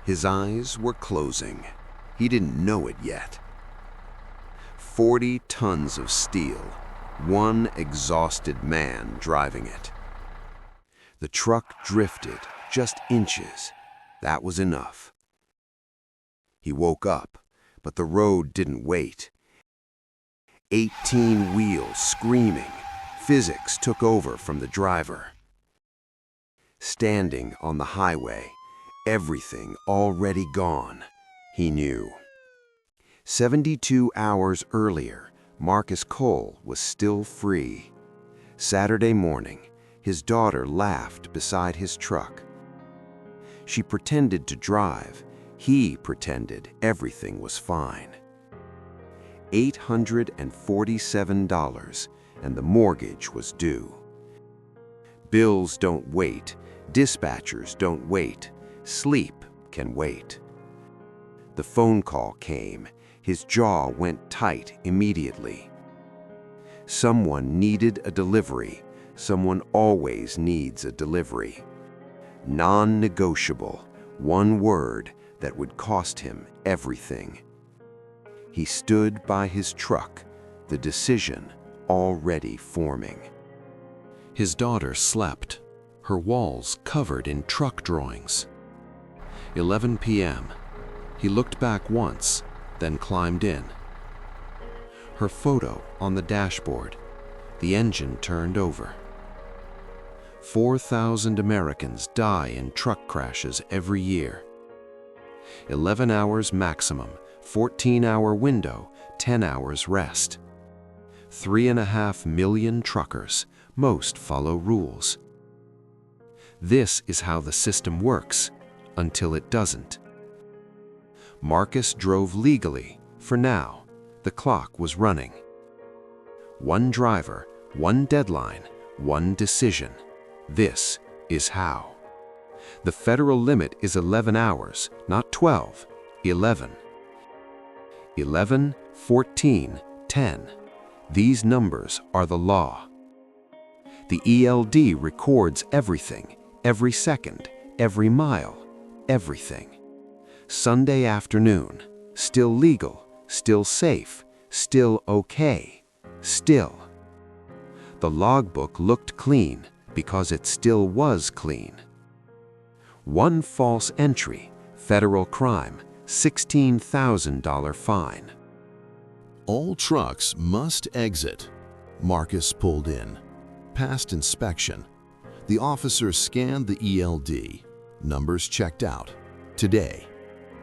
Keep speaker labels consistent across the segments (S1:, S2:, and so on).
S1: His eyes were closing. He didn't know it yet. 40 tons of steel, one exhausted man driving it. The truck drifted just inches. That was enough. He woke up, but the road didn't wait. 18 wheels screaming. Physics took over from the driver. Standing on the highway, everything already gone, he knew. 72 hours earlier, Marcus Cole was still free. Saturday morning, his daughter laughed beside his truck. She pretended to drive. He pretended everything was fine. $847, and the mortgage was due. Bills don't wait. Dispatchers don't wait. Sleep can wait. The phone call came. His jaw went tight immediately. Someone needed a delivery. Someone always needs a delivery. Non-negotiable, one word that would cost him everything. He stood by his truck, the decision already forming. His daughter slept, her walls covered in truck drawings. 11 p.m. He looked back once, then climbed in. Her photo on the dashboard, the engine turned over. 4,000 Americans die in truck crashes every year. 11 hours maximum, 14-hour window, 10 hours rest. 3.5 million truckers, most follow rules. This is how the system works, until it doesn't. Marcus drove legally, for now. The clock was running. One driver, one deadline, one decision. This is how. The federal limit is 11 hours, not 12, 11. 11, 14, 10. These numbers are the law. The ELD records everything, every second, every mile, everything. Sunday afternoon, still legal, still safe, still okay, still. The logbook looked clean because it still was clean. One false entry, federal crime, $16,000 fine.
S2: All trucks must exit. Marcus pulled in. Passed inspection. The officer scanned the ELD. Numbers checked out. Today.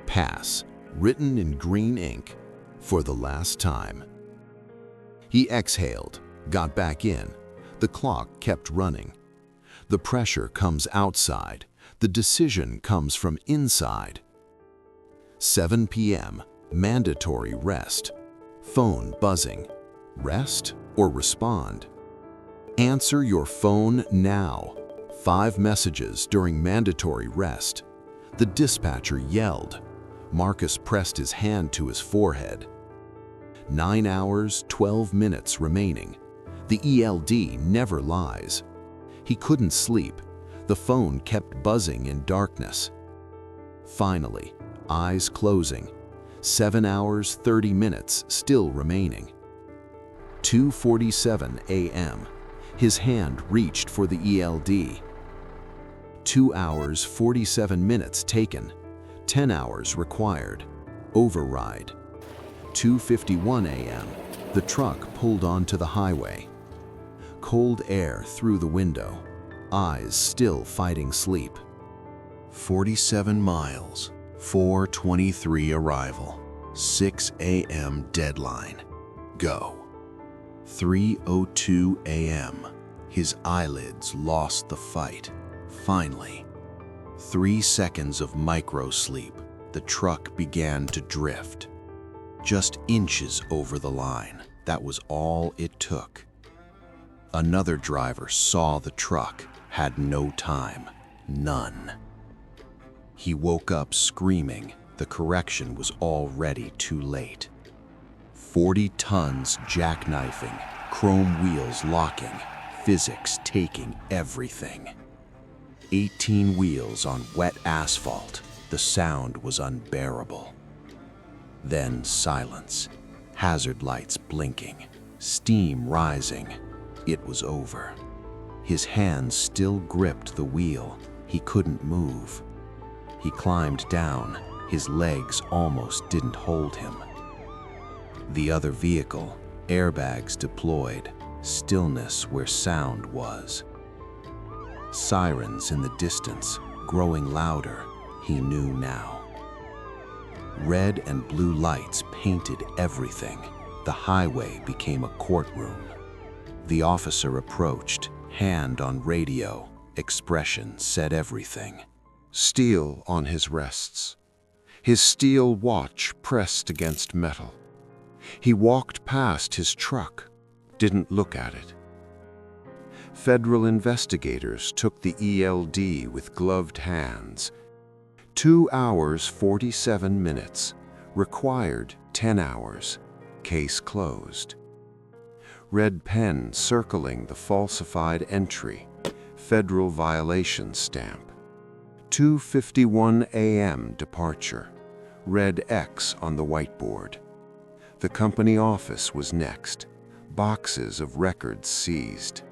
S2: Pass. Written in green ink. For the last time. He exhaled. Got back in. The clock kept running. The pressure comes outside. The decision comes from inside. 7 p.m. Mandatory rest. Phone buzzing. Rest or respond? Answer your phone now. 5 messages during mandatory rest. The dispatcher yelled. Marcus pressed his hand to his forehead. 9 hours, 12 minutes remaining. The ELD never lies. He couldn't sleep. The phone kept buzzing in darkness. Finally, eyes closing. 7 hours, 30 minutes still remaining. 2:47 a.m. His hand reached for the ELD. 2 hours, 47 minutes taken. 10 hours required. Override. 2:51 a.m. The truck pulled onto the highway. Cold air through the window. Eyes still fighting sleep. 47 miles. 4:23 arrival. 6 a.m. deadline. Go. 3:02 a.m. His eyelids lost the fight. Finally. 3 seconds of micro-sleep. The truck began to drift. Just inches over the line. That was all it took. Another driver saw the truck, had no time. None. He woke up screaming. The correction was already too late. 40 tons jackknifing, chrome wheels locking, physics taking everything. 18 wheels on wet asphalt,
S3: The sound was unbearable. Then silence, hazard lights blinking, steam rising. It was over. His hands still gripped the wheel. He couldn't move. He climbed down. His legs almost didn't hold him. The other vehicle, airbags deployed, stillness where sound was. Sirens in the distance, growing louder, he knew now. Red and blue lights painted everything. The highway became a courtroom. The officer approached, hand on radio. Expression said everything.
S1: Steel on his wrists. His steel watch pressed against metal. He walked past his truck, didn't look at it. Federal investigators took the ELD with gloved hands. 2 hours, 47 minutes. Required 10 hours. Case closed. Red pen circling the falsified entry. Federal violation stamp. 2:51 a.m. departure. Red X on the whiteboard. The company office was next. Boxes of records seized.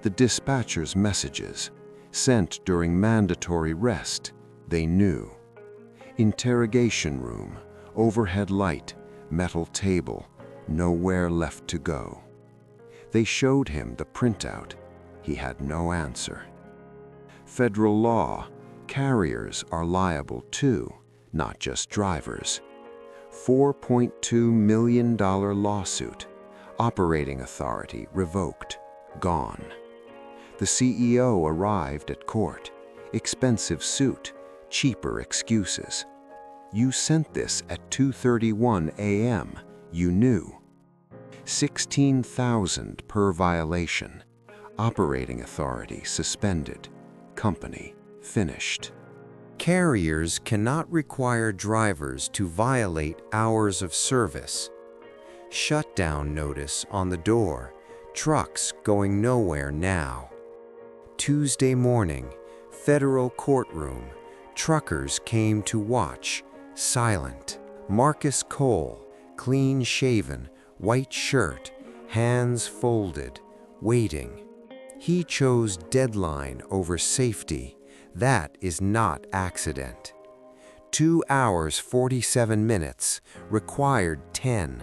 S1: The dispatcher's messages, sent during mandatory rest, they knew. Interrogation room, overhead light, metal table, nowhere left to go. They showed him the printout. He had no answer. Federal law, carriers are liable too, not just drivers. $4.2 million lawsuit. Operating authority revoked, gone. The CEO arrived at court. Expensive suit, cheaper excuses. You sent this at 2:31 a.m. You knew. $16,000 per violation. Operating authority suspended. Company finished. Carriers cannot require drivers to violate hours of service. Shutdown notice on the door. Trucks going nowhere now. Tuesday morning, federal courtroom. Truckers came to watch, silent. Marcus Cole, clean-shaven, white shirt, hands folded, waiting. He chose deadline over safety. That is not accident. 2 hours, 47 minutes, required 10.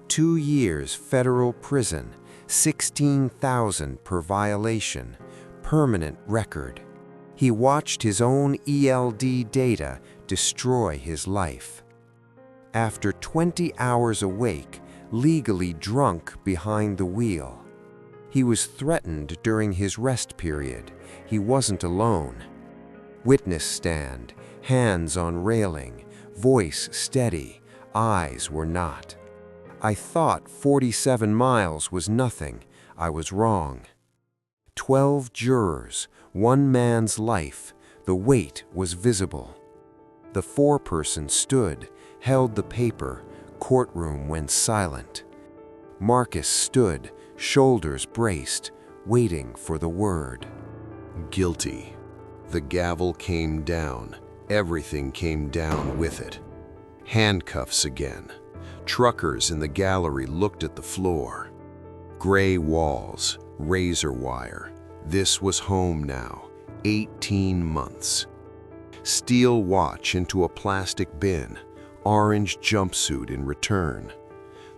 S1: 2 years federal prison, $16,000 per violation, permanent record. He watched his own ELD data destroy his life. After 20 hours awake, legally drunk behind the wheel. He was threatened during his rest period. He wasn't alone. Witness stand, hands on railing, voice steady, eyes were not. I thought 47 miles was nothing. I was wrong. 12 jurors, 1 man's life. The weight was visible. The foreperson stood, held the paper. Courtroom went silent. Marcus stood, shoulders braced, waiting for the word.
S2: Guilty. The gavel came down. Everything came down with it. Handcuffs again. Truckers in the gallery looked at the floor. Gray walls, razor wire. This was home now. 18 months. Steel watch into a plastic bin. Orange jumpsuit in return.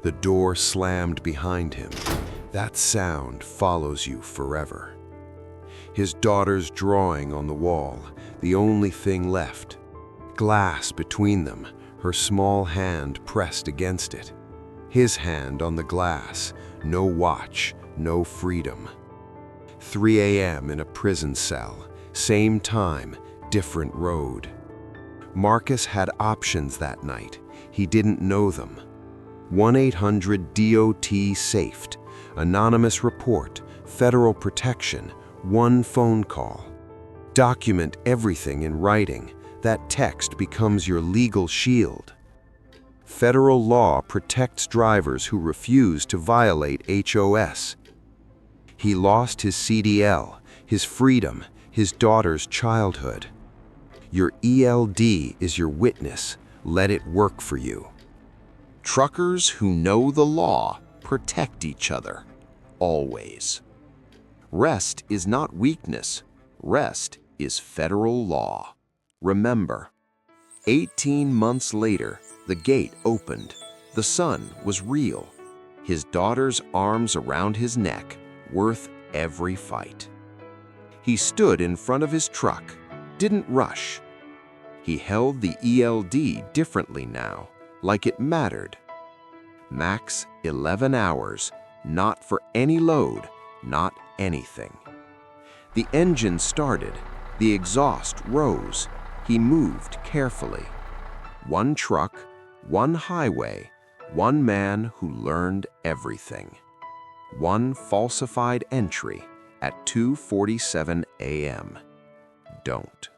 S2: The door slammed behind him. That sound follows you forever. His daughter's drawing on the wall, the only thing left. Glass between them, her small hand pressed against it. His hand on the glass, no watch, no freedom. 3 a.m. in a prison cell, same time, different road. Marcus had options that night. He didn't know them. 1-800-DOT-SAFED, anonymous report, federal protection, 1 phone call. Document everything in writing. That text becomes your legal shield. Federal law protects drivers who refuse to violate HOS. He lost his CDL, his freedom, his daughter's childhood.
S1: Your ELD is your witness. Let it work for you.
S3: Truckers who know the law protect each other, always. Rest is not weakness. Rest is federal law. Remember, 18 months later, the gate opened. The son was real. His daughter's arms around his neck, worth every fight. He stood in front of his truck, didn't rush. He held the ELD differently now, like it mattered. Max 11 hours, not for any load, not anything. The engine started, the exhaust rose. He moved carefully. One truck, one highway, one man who learned everything. One falsified entry at 2:47 a.m. Don't.